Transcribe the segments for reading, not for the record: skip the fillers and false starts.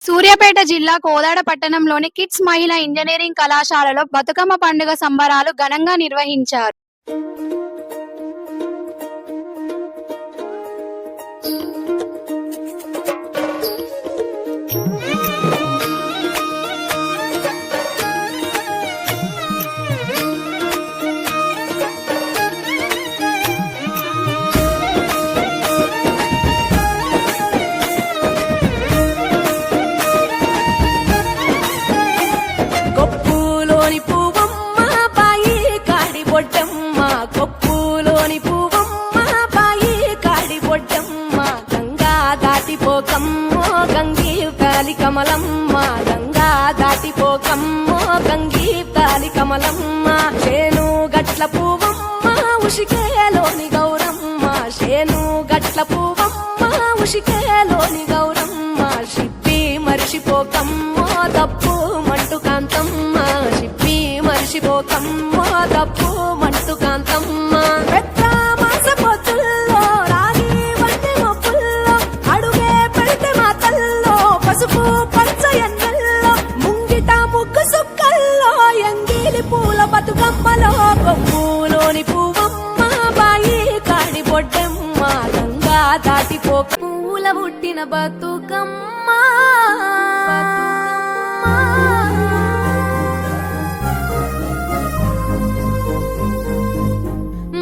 సూర్యాపేట జిల్లా కోదాడ పట్టణంలోని కిడ్స్ మహిళా ఇంజనీరింగ్ కళాశాలలో బతుకమ్మ పండుగ సంబరాలు ఘనంగా నిర్వహించారు. కమలమ్మ గంగా దాటిపోకమ్మ గంగీ తాలి కమలమ్మ శేను గట్ల పువ్వమ్మ ఉషికేలోని గౌరమ్మ శేను గట్ల పువ్వమ్మ ఉషికేలోని గౌరమ్మ షిప్పి మరిషిపోకమ్మ తప్పు మంటు కాంతమ్మ షిప్పి మరిషిపోకమ్మ తప్పు మంటు కాంతమ్మ పసుపు పచ్చ ఎన్నెల్లో ముంగిట ముగ్గు సుక్కల్లో ఎంగిలి పూల బతుకమ్మలో కొమ్ములోని పువ్వమ్మ బాయి కాడి బొడ్డెమ్మ గంగా దాటిపో పూల పుట్టిన బతుకమ్మ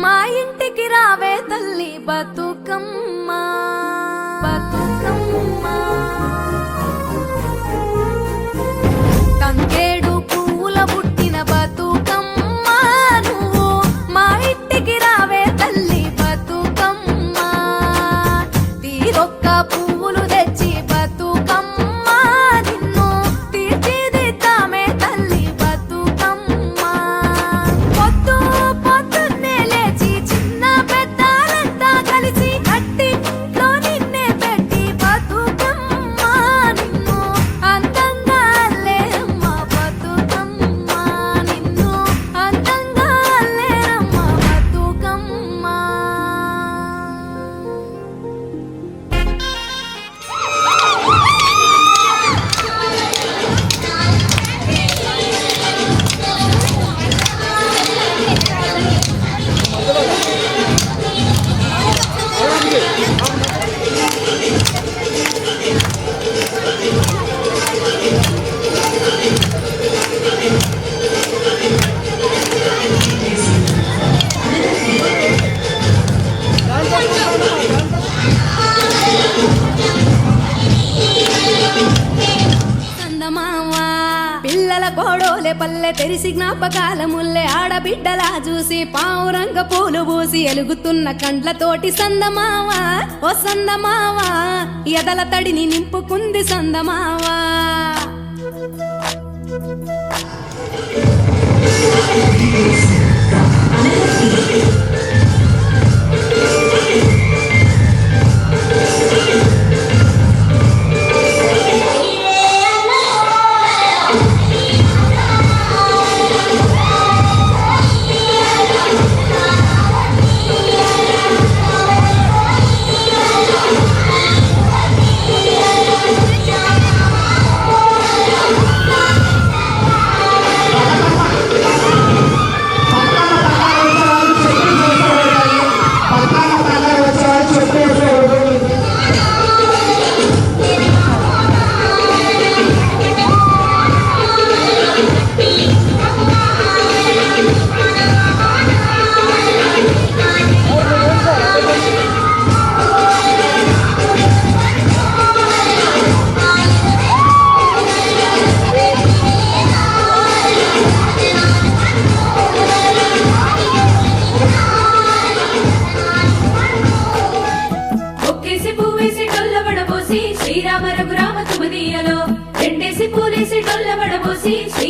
మా ఇంటికి రావే తల్లి బతుకమ్మ బతుకమ్మ తంగేడు పూల పుట్టిన బతుకమ్మ నువ్వు మా ఇంటికి రావే తల్లి బతుకమ్మ తీరొక్క పువ్వులు తెచ్చి బతుకమ్మ నిన్ను తీర్చిదిద్దామే తల్లి బతుకమ్మ పొద్దు పొద్దున్నే లేచి చిన్న పెద్దలంతా కలిసి కట్టిలో నిన్నే పెట్టి బతుకమ్మ నిన్ను అందంగా కోడోలే పల్లె తెరిసి జ్ఞాపకాల ముల్లె ఆడబిడ్డలా చూసి పావురంగ పూలు పూసి ఎలుగుతున్న కండ్లతోటి సందమావా ఓ సందమావా ఎదల తడిని నింపుకుంది సందమావా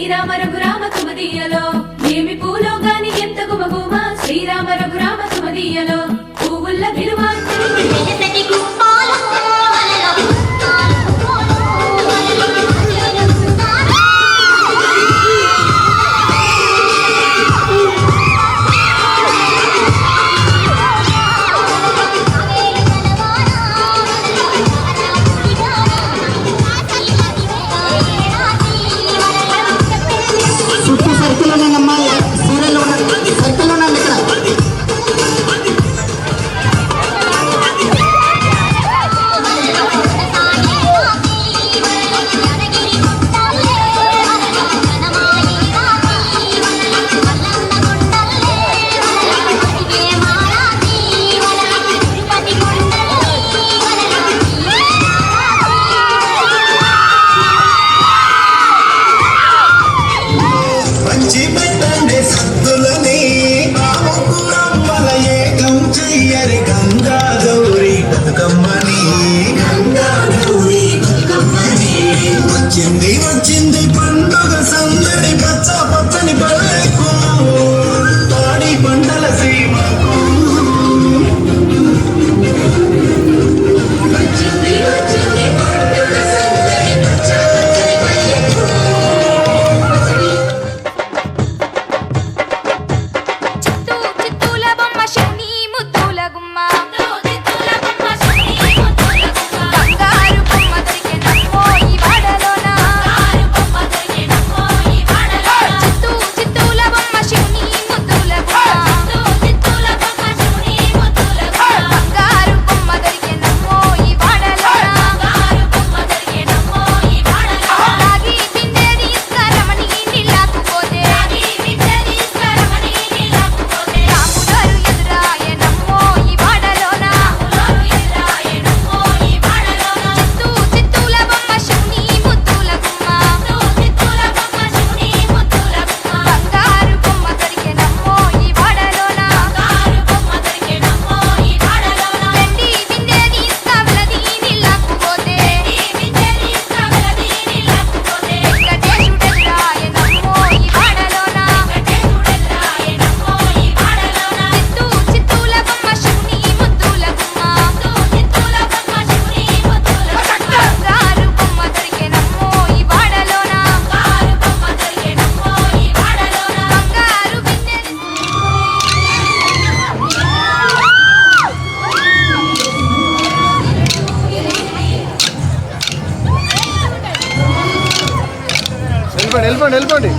శ్రీరామ రఘురామ తుమదీయలో ఏమి పూలో గాని ఎంత గుమగుమ శ్రీరామ రఘురామ తుమదీయలో పువ్వుల్ల విలువ వచ్చింది వచ్చింది పండుగ సందడి పచ్చ పచ్చని పల్లెకు తాడి పంటల సీమకు వెళ్ళిపోండి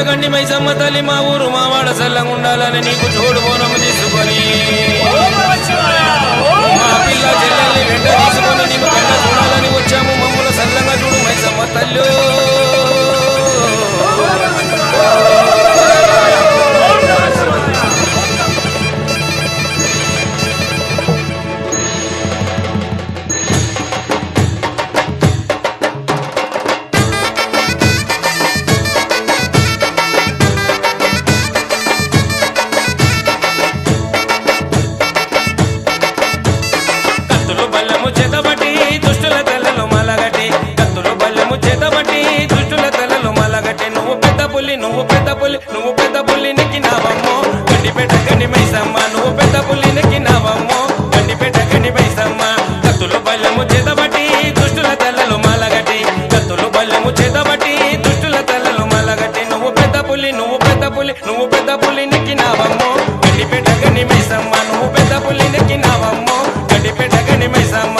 గండి మైసమ్మ తల్లి మా ఊరు మా వాడ సల్లంగా ఉండాలని నీకు తోడు బోనము తీసుకొని మా పిల్ల చెల్లెల్ని వెంట తీసుకొని నీకు కండ చూడాలని వచ్చాము మమ్మల్ని సల్లంగా చూడు మైసమ్మ తల్లి దుష్టుల పులి నువ్వు పెద్ద పులి నువ్వు పెద్ద పులి నెక్కినావమ్మో గండిపేట గండి మైసమ్మ నువ్వు పెద్ద పులి నెక్కినావమ్మో గండిపేట గండి మైసమ్మ కత్తులు బల్లెము చేతబట్టి దుష్టుల తల్లలు మాలగట్టి కత్తులు బల్లెము చేతబట్టి దుష్టుల తల్లలు మాలగట్టి నువ్వు పెద్ద పులి నువ్వు పెద్ద పులి నువ్వు పెద్ద పులి నెక్కినావమ్మో గండిపేట గండి మైసమ్మ నువ్వు పెద్ద పులి నెక్కినావమ్మో గండిపేట గండి మైసమ్మ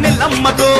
ఎల్లమ్మకో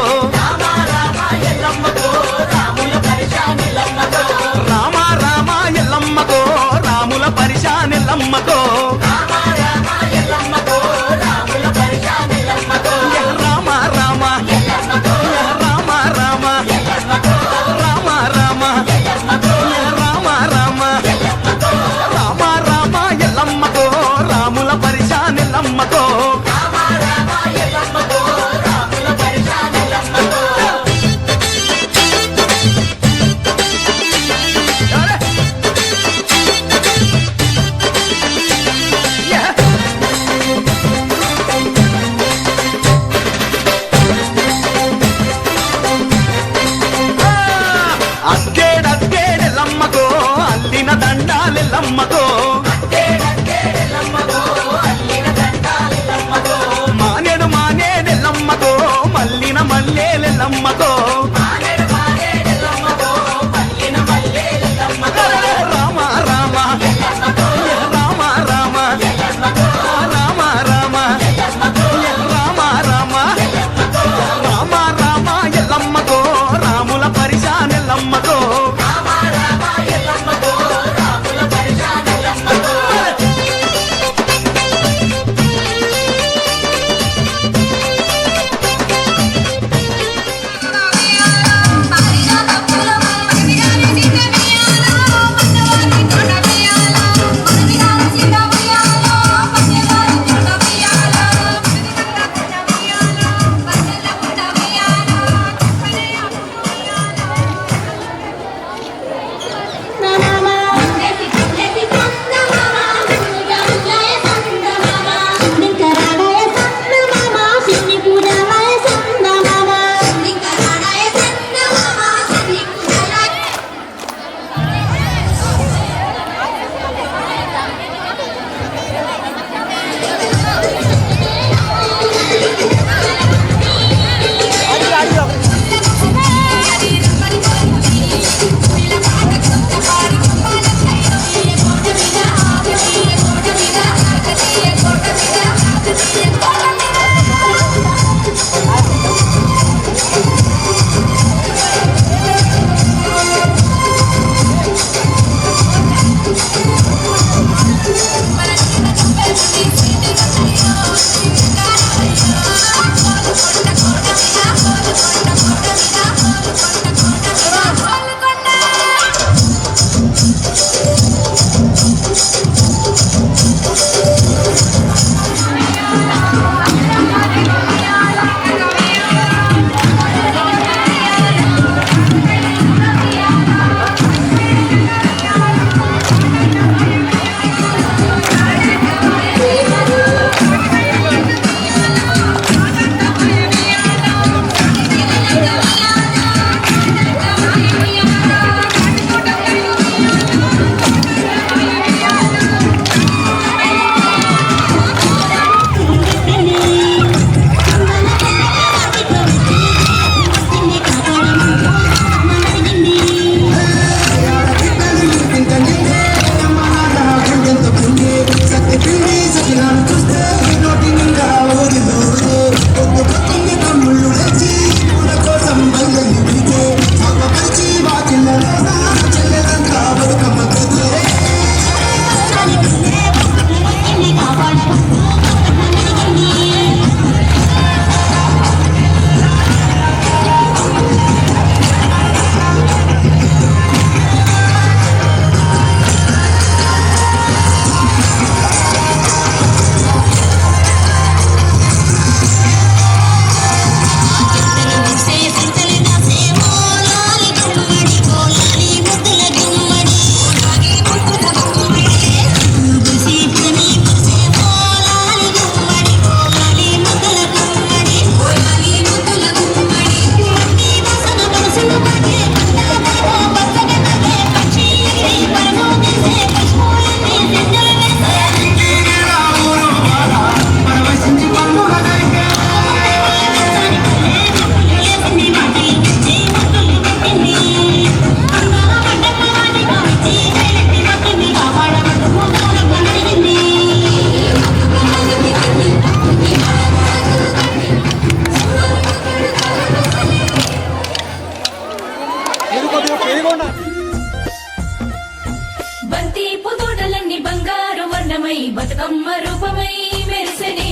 బంతి పుతోటలన్నీ బంగారు వర్ణమై బతుకమ్మ రూపమై మెరిసెనే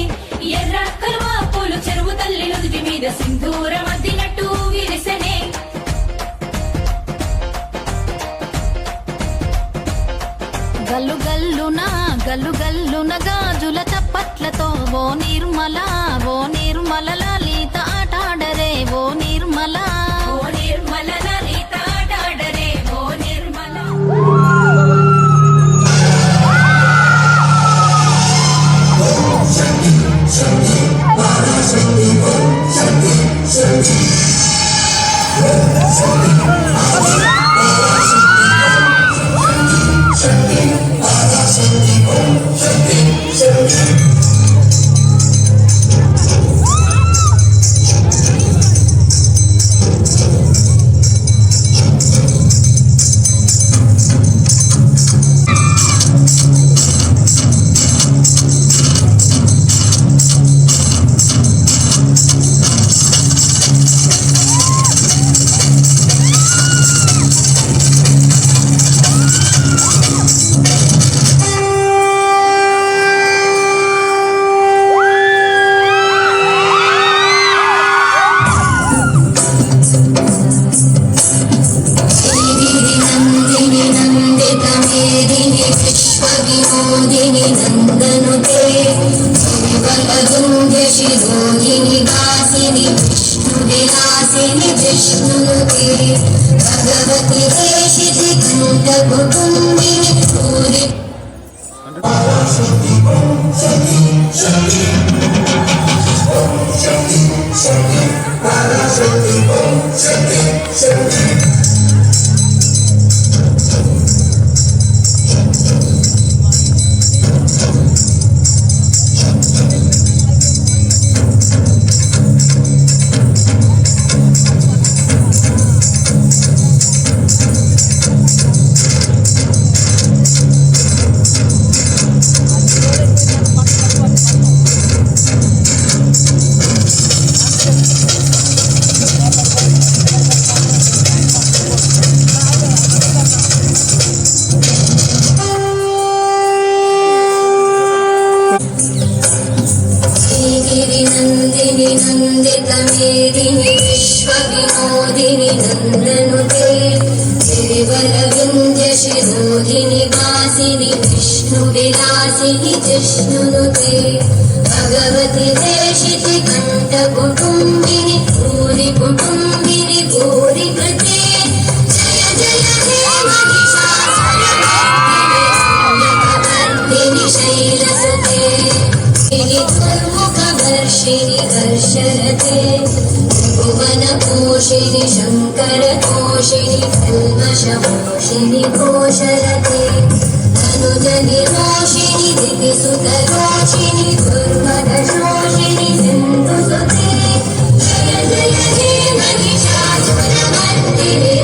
ఎర్ర కలువ పూలు చెరువు తల్లి నుదుటి మీద సింధూరం అద్దినట్టు విరిసెనే గల్లు గల్లున గాజుల చప్పట్లతో ఓ నిర్మల లలిత ఆటాడరే ఓ నిర్మల లలిత ఆటాడరే ఓ నిర్మల భగవతి దేశితి కంఠ కుటుంబిని పూరి नंदित मेदिनि विश्व विनोदिनि नंदनुते केवल विंध्य शिरोधिनि वासिनि विष्णु विलासिनि जिष्णुनुते भगवति देशिति कंठ कुटुंबिनि भूरि कुटुंबिनि भूरि कृते जय जय हे महिषासुरमर्दिनि शैलसुते वर्षिणि वर्षरते भुवनपोषिणि शङ्करतोषिणि कल्मषमोषिणि घोषरते तनुजनिरोषिणि दितिसुतरोषिणि दुर्मदशोषिणि सिन्धुसुते जय जय हे महिषासुरमर्दिनि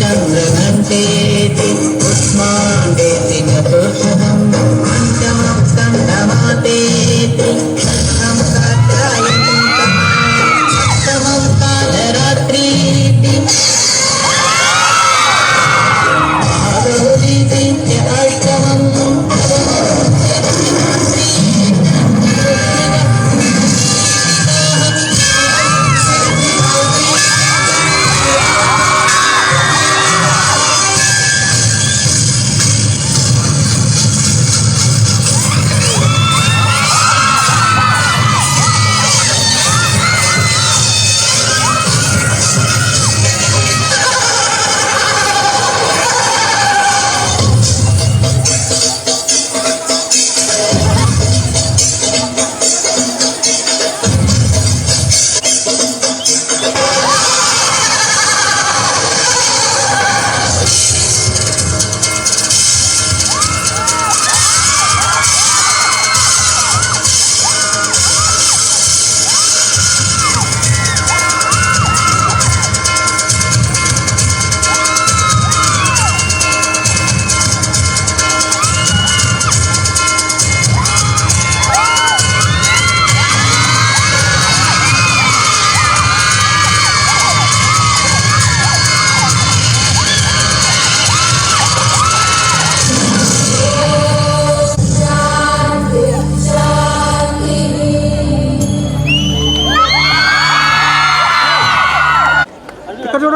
चंद्रघंटे उष्मांडे चतुर्थम पंचम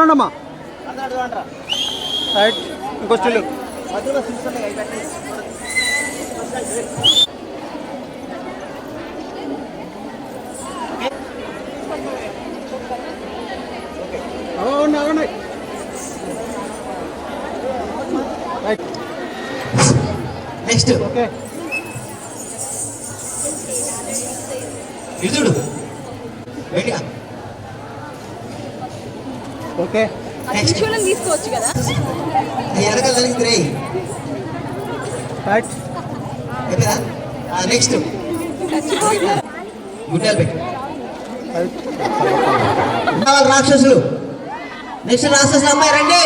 చూడండి అమ్మా రైట్ ఇంకో స్టిల్ అవునండి రైట్ నెక్స్ట్ ఓకే ఇది చూడు బయటగా ఓకే నెక్స్ట్ తీసుకోవచ్చు కదా. ఎరగలు తగ్గింది రే రైట్ అయిపోయిందా నెక్స్ట్ గుడ్డలు పెట్టు రాక్షసులు నెక్స్ట్ రాక్షసులు అమ్మాయి రండి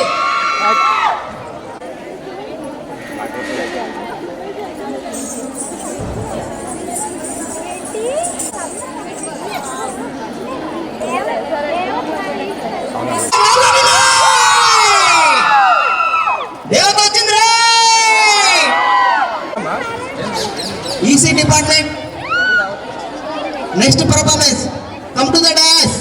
EC department next performance come to the dash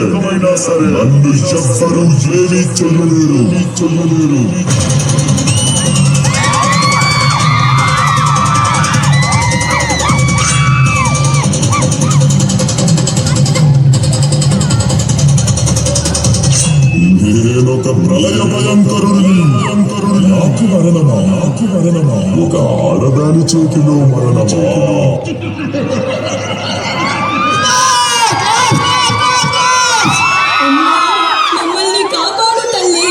ఏకమైనా సరే నన్ను ఎవ్వరూ ఏమీ చెయ్యలేరు నేనొక ప్రళయ భయంకరుడిని నాకు మరణమా ఒక ఆడదాని చేతిలో మరణమా మమ్మల్ని కాపాడు తల్లి.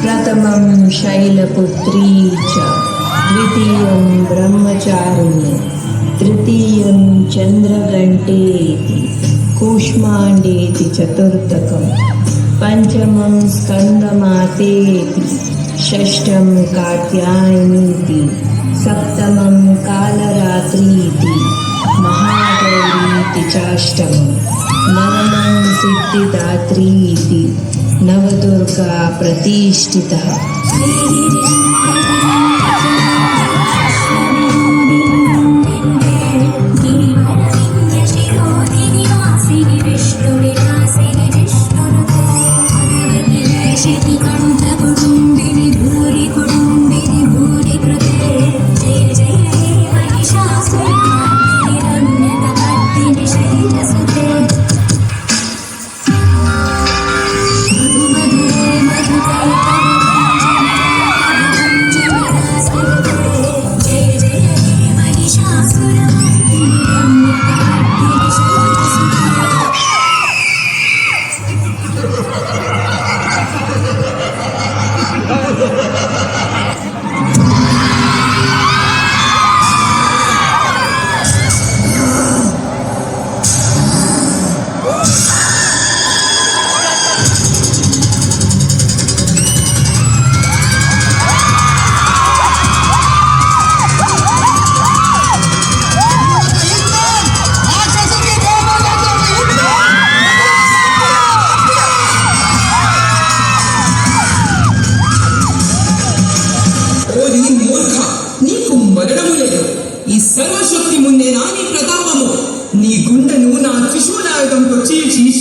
प्रथमं शैलपुत्री च द्वितीयं ब्रह्मचारिणी तृतीयं चन्द्रघण्टेति कूष्माण्डेति चतुर्थकं पञ्चमं स्कन्दमातेति षष्ठं कात्यायनीति सप्तमं कालरात्रीति महागौरीति चाष्टमं नवमं सिद्धिदात्रीति नवदुर्गा प्रतिष्ठितः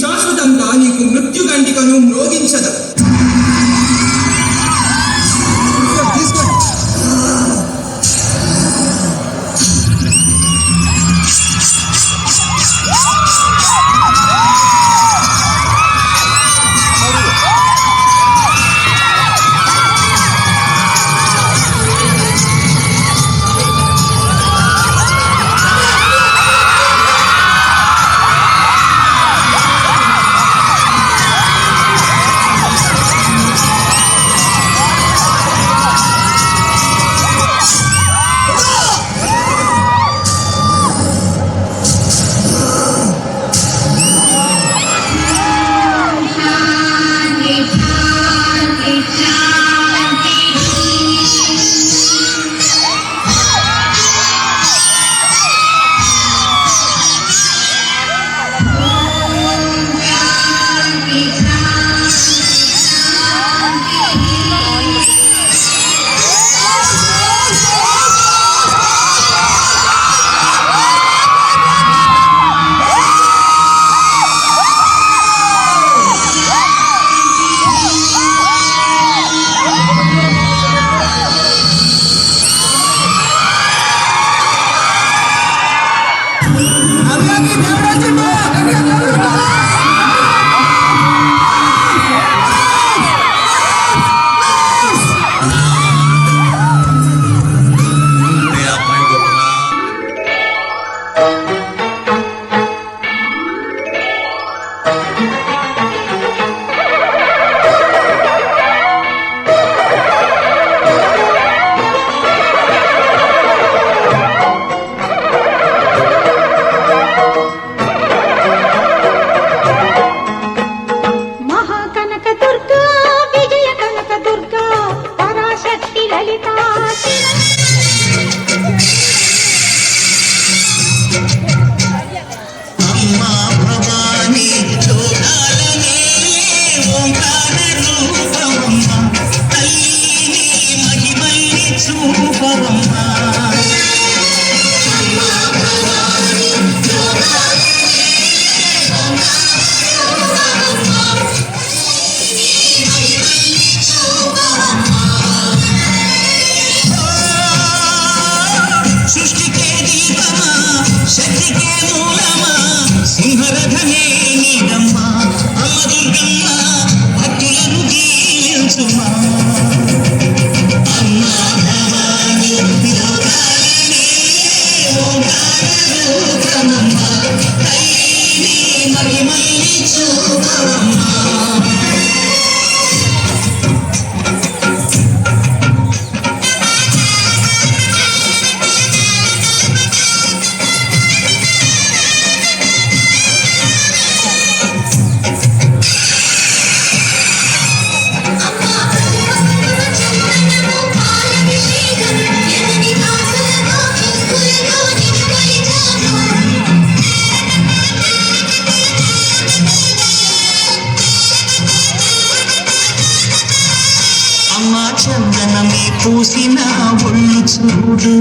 శాశ్వతంగా నీకు మృత్యుగంటికను మ్రోగించదు. చందనమే పూసిన ఒళ్ళు చూడు,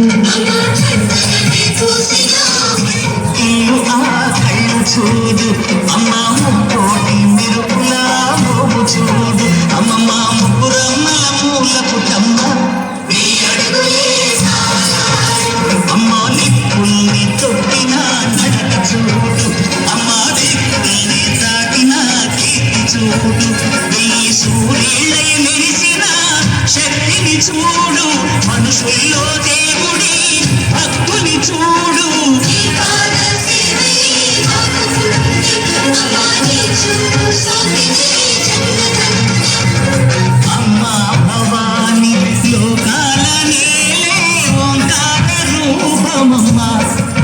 ఇల్లు ఆ కళ్ళు చూడు, అమ్మ ముక్కోటి మెరుపులా మోగు చూడు, అమ్మమ్మ ముగ్గురమ్మల మూల పుట్టమ్మ అమ్మ నిప్పుల్ని తొట్టిన నడక చూడు, అమ్మ దిక్కుల్ని దాటిన కీర్తి చూడు, వెయ్యి సూర్యులై మెరిసిన శక్తిని చూడు, మనుషుల్లో దేవుడి భక్తుని చూడు. అమ్మా భవాని లోకాల నేలే ఓంకార రూపమమ్మ,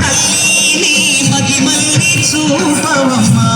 తల్లిని మహిమల్ని చూపవమ్మా.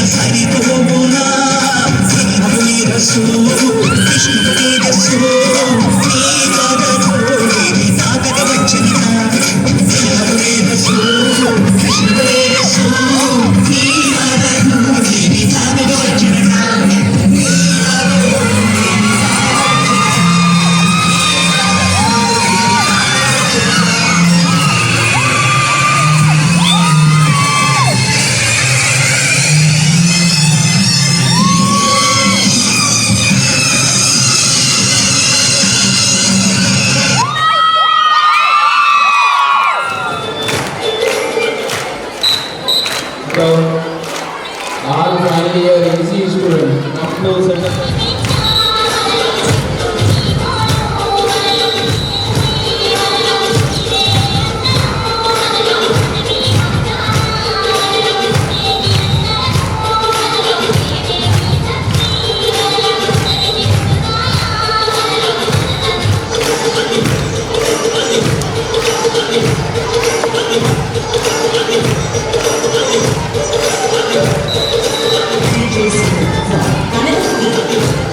సరిపోవునా బ్రహ్మము నీరస్సు విష్ణువు తేజస్సు నీ పదధూళిని తాకక వచ్చిన బ్రహ్మము నీరస్సు విష్ణువు తేజస్సు నీ పదధూళిని తాకక వచ్చిన all final year EC students up to certain DJ Singer from Kanakapuri.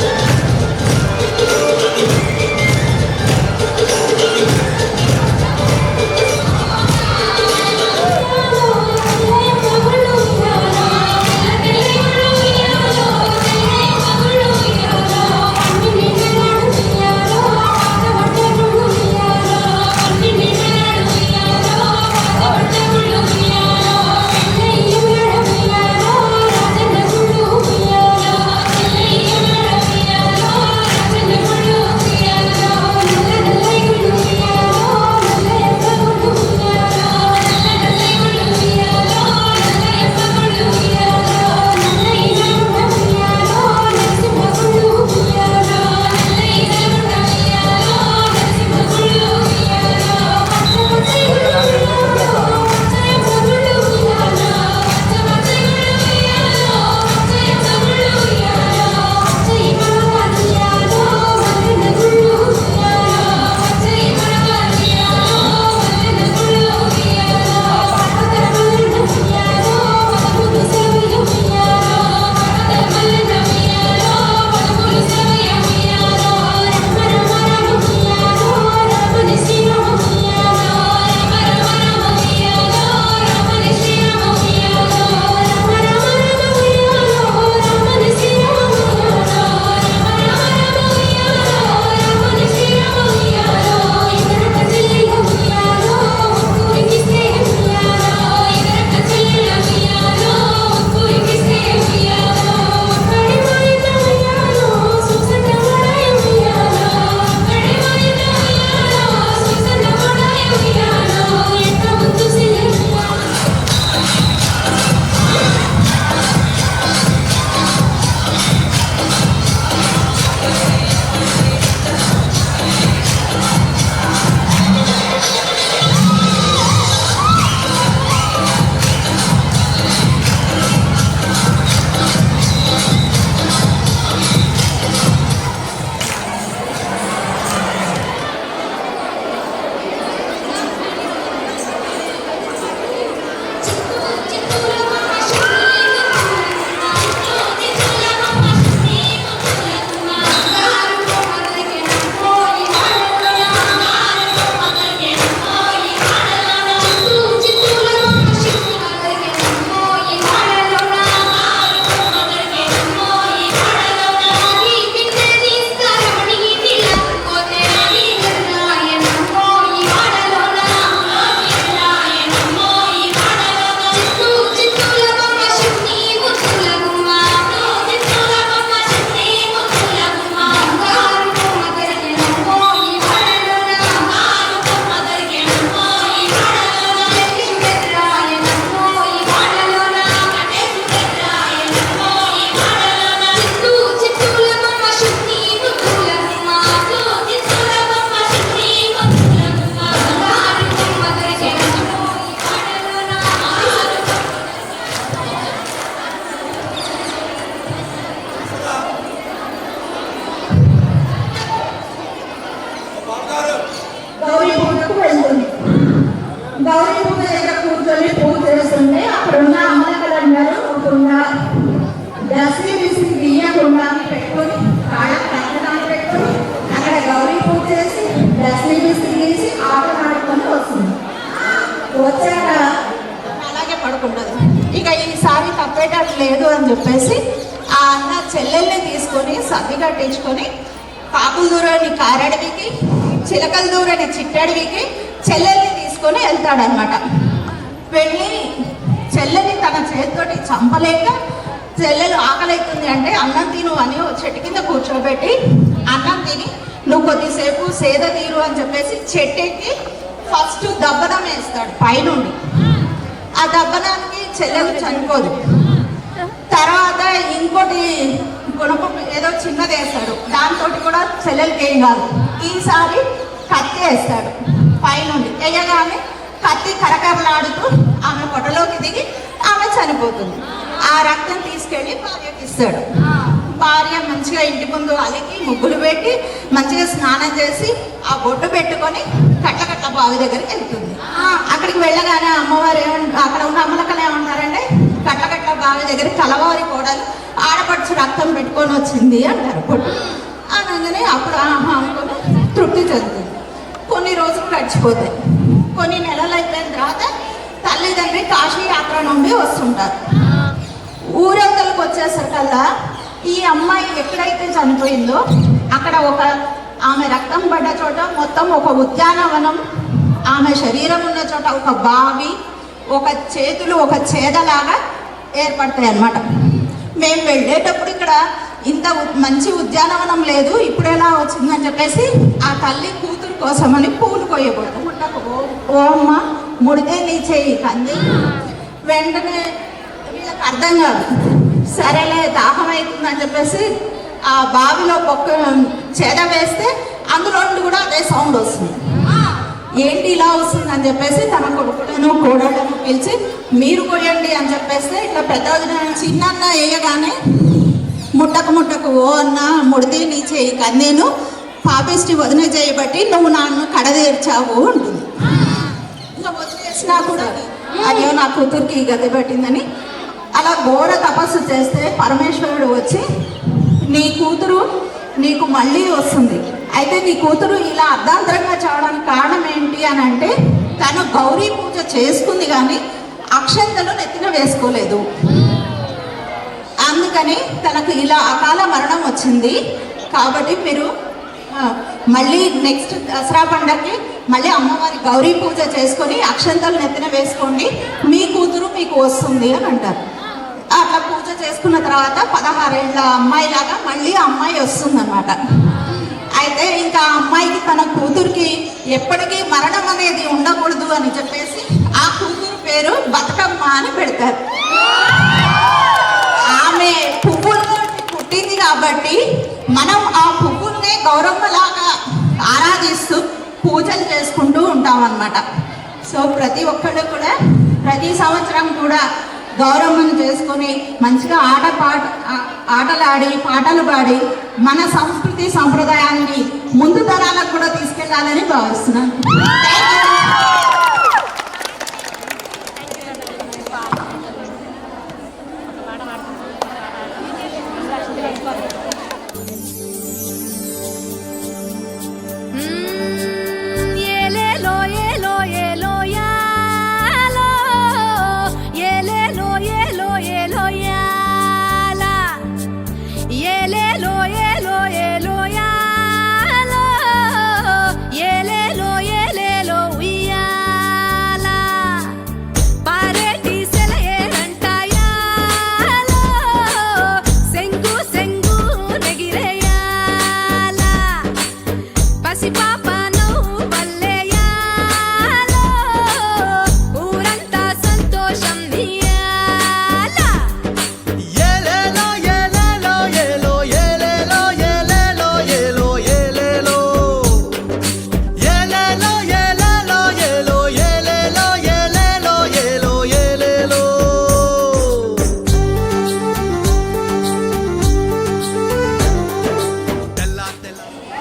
అన్న చెల్లెల్ని తీసుకొని సర్ది కట్టించుకొని కాకుల దూరాన్ని కారడవికి, చిలకల దూరాన్ని చిట్టడవికి చెల్లెల్ని తీసుకొని వెళ్తాడనమాట. వెళ్ళి చెల్లెల్ని తన చేతితోటి చంపలేక చెల్లెలు ఆకలైతుంది అంటే అన్నం తిను అని చెట్టు కింద కూర్చోబెట్టి అన్నం తిని నువ్వు కొద్దిసేపు సేద తీరు అని చెప్పేసి చెట్టెక్కి ఫస్ట్ దబ్బనం వేస్తాడు పైనుండి. ఆ దబ్బనానికి చెల్లెలు చనిపోదు. తర్వాత ఇంకోటి గుణపం ఏదో చిన్నది వేస్తాడు, దాంతో కూడా చెల్లెలకి ఏం కాదు. ఈసారి కత్తి వేస్తాడు పైనుండి. వేయగానే కత్తి కరకరలాడుతూ ఆమె పొట్టలోకి దిగి ఆమె చనిపోతుంది. ఆ రక్తం తీసుకెళ్ళి భార్యకి ఇస్తాడు. భార్య మంచిగా ఇంటి ముందు అలికి ముగ్గులు పెట్టి మంచిగా స్నానం చేసి ఆ బొట్టు పెట్టుకొని కట్ల బావి దగ్గరికి వెళ్తుంది. అక్కడికి వెళ్ళగానే అమ్మవారు అక్కడ ఉన్న అమ్మలకలు ఏమంటారంటే కట్ల బావి దగ్గర కలవారి కోడలు ఆడపడుచు రక్తం పెట్టుకొని వచ్చింది అంటారు బొట్టు. అనగానే అప్పుడు అనుకొని తృప్తి చెందుతుంది. కొన్ని రోజులు గడిచిపోతాయి. కొన్ని నెలలు అయిపోయిన తర్వాత తల్లిదండ్రి కాశీ యాత్ర నుండి వస్తుంటారు. ఊరవతలకు వచ్చేసరికల్లా ఈ అమ్మాయి ఎక్కడైతే చనిపోయిందో అక్కడ ఆమె రక్తం పడ్డ చోట మొత్తం ఒక ఉద్యానవనం, ఆమె శరీరం ఉన్న చోట ఒక బావి, ఒక చేతులు ఒక చేదలాగా ఏర్పడతాయి అన్నమాట. మేము వెళ్ళేటప్పుడు ఇక్కడ ఇంత మంచి ఉద్యానవనం లేదు, ఇప్పుడు ఎలా వచ్చిందని చెప్పేసి ఆ తల్లి కూతురు కోసమని పూలు కొయ్యబోతాం. ఓ అమ్మ ముడితే నీ చేయి కంది. వెంటనే వీళ్ళకి అర్థం కాదు, సరేలే దాహం అవుతుందని చెప్పేసి ఆ బావిలో చేద వేస్తే అందులో నుండి కూడా అదే సౌండ్ వస్తుంది. ఏంటి ఇలా వస్తుంది అని చెప్పేసి తన కొడుకులను కోడళ్ళను పిలిచి మీరు కొయ్యండి అని చెప్పేస్తే ఇట్లా పెద్ద చిన్న వేయగానే ముట్టకు ఓ అన్న ముడితే నీ చేయి కందేను పాపిష్టి వదిన చేయబట్టి నువ్వు నన్ను కడదేర్చావు ఉంటుంది. ఇంకా వదిలేసినా కూడా అయ్యో నా కూతురికి గతి పట్టిందని అలా ఘోర తపస్సు చేస్తే పరమేశ్వరుడు వచ్చి నీ కూతురు నీకు మళ్ళీ వస్తుంది, అయితే నీ కూతురు ఇలా అర్ధాంతరంగా చావడానికి కారణం ఏంటి అని అంటే తను గౌరీ పూజ చేసుకుంది కానీ అక్షంతలు నెత్తిన వేసుకోలేదు, అందుకని తనకు ఇలా అకాల మరణం వచ్చింది. కాబట్టి మీరు మళ్ళీ నెక్స్ట్ దసరా పండగకి మళ్ళీ అమ్మవారి గౌరీ పూజ చేసుకొని అక్షంతలు నెత్తిన వేసుకోండి, మీ కూతురు మీకు వస్తుంది అని అంటారు. అట్లా పూజ చేసుకున్న తర్వాత 16 ఏళ్ళ అమ్మాయిలాగా మళ్ళీ అమ్మాయి వస్తుందన్నమాట. అయితే ఇంకా అమ్మాయికి తన కూతురికి ఎప్పటికీ మరణం అనేది ఉండకూడదు అని చెప్పేసి ఆ కూతురు పేరు బతుకమ్మ అని పెడతారు. ఆమె పువ్వుల్లో పుట్టింది కాబట్టి మనం ఆ పువ్వుల్నే గౌరమ్మలాగా ఆరాధిస్తూ పూజలు చేసుకుంటూ ఉంటాం అన్నమాట. సో ప్రతి ఒక్కళ్ళు కూడా ప్రతి సంవత్సరం కూడా గౌరమ్మను చేసుకొని మంచిగా ఆటలాడి పాటలు పాడి మన సంస్కృతి సంప్రదాయాన్ని ముందు తరాలకు కూడా తీసుకెళ్లాలని భావిస్తున్నాను.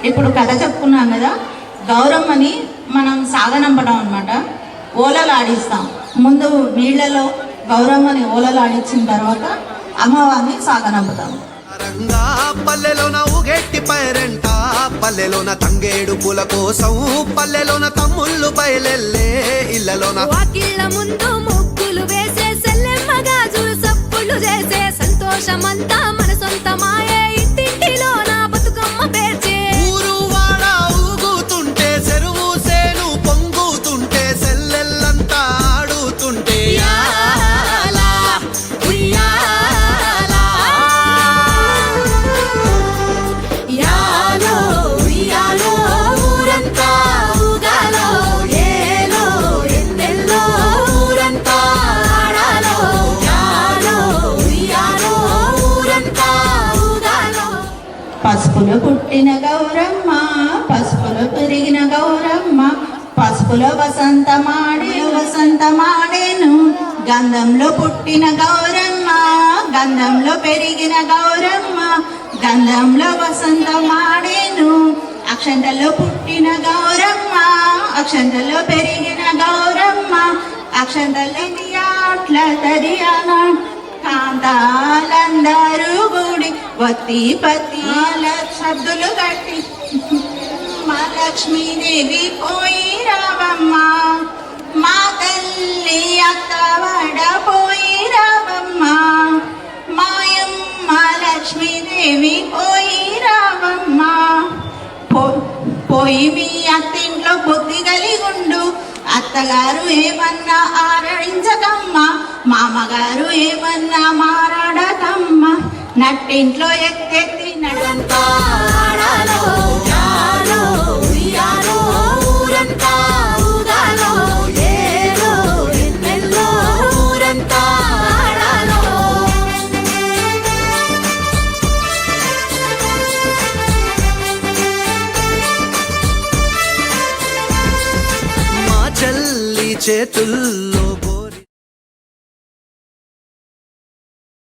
ఇప్పుడు కథ చెప్పుకున్నాం కదా, గౌరమ్మని మనం సాగనంపడం అన్నమాట. ఓలలు ఆడిస్తాం. ముందు నీళ్లలో గౌరమ్మని ఓలలు ఆడించిన తర్వాత అమ్మవారిని సాగనంపుతాం. పల్లెలోన ఊగెట్టి పైరంట, పల్లెలోన తంగేడు పూల కోసం, పల్లెలోన తమ్ముళ్ళు బయలెల్లే ఇళ్ళలోన వాకిళ్ళ ముందు ముగ్గులు వేసే సెల్లెమ్మ గాజులు సప్పులు చేసే సంతోషమంతా మనసు వసంతమాయే ఇంటింటిలో నా బతుకమ్మ పేర్చే ఊరు వాడ ఊగుతుంటే చెరువు సేను పొంగుతుంటే సెల్లెల్లంతా ఆడుతుంటే ఉయ్యాలా, ఉయ్యాలా. యాలో, ఉయ్యాలో, ఊరంతా ఊగాలో, ఏలో, ఎన్నెల్లో ఊరంతా ఆడాలో. యాలో, ఉయ్యాలో, ఊరంతా ఊగాలో. పసుపులో పుట్టిన గౌరమ్మ, పసుపులో పెరిగిన గౌరమ్మ, పసుపులో వసంతమాడేను. గంధంలో పుట్టిన గౌరమ్మ, గంధంలో పెరిగిన గౌరమ్మ, గంధంలో వసంతమాడేను. అక్షంతలో పుట్టిన గౌరమ్మ, అక్షంతలో పెరిగిన గౌరమ్మ, అక్షంతలో ఆట్ల తదియానా కాంతాలందరూ గుడి వత్తి పత్తి శబ్దులు కట్టి మా లక్ష్మీదేవి పోయి రావమ్మ, మా తల్లి అత్తవాడ పోయి రావమ్మ, మాయమ్మ లక్ష్మీదేవి పోయి రావమ్మ. పోయి మీ అత్తింట్లో బుద్ధి కలిగుండు, అత్తగారు ఏమన్నా ఆరాడించకమ్మ, మామగారు ఏమన్నా మారాడకమ్మ. నట్టింట్లో ఎత్తెత్తి నడంతా ఆడాలో, యాలో, ఉయ్యాలో, ఊరంతా ఊగాలో, ఏలో, ఎన్నెల్లో ఊరంతా ఆడాలో. మా చెల్లి చేతుల్లో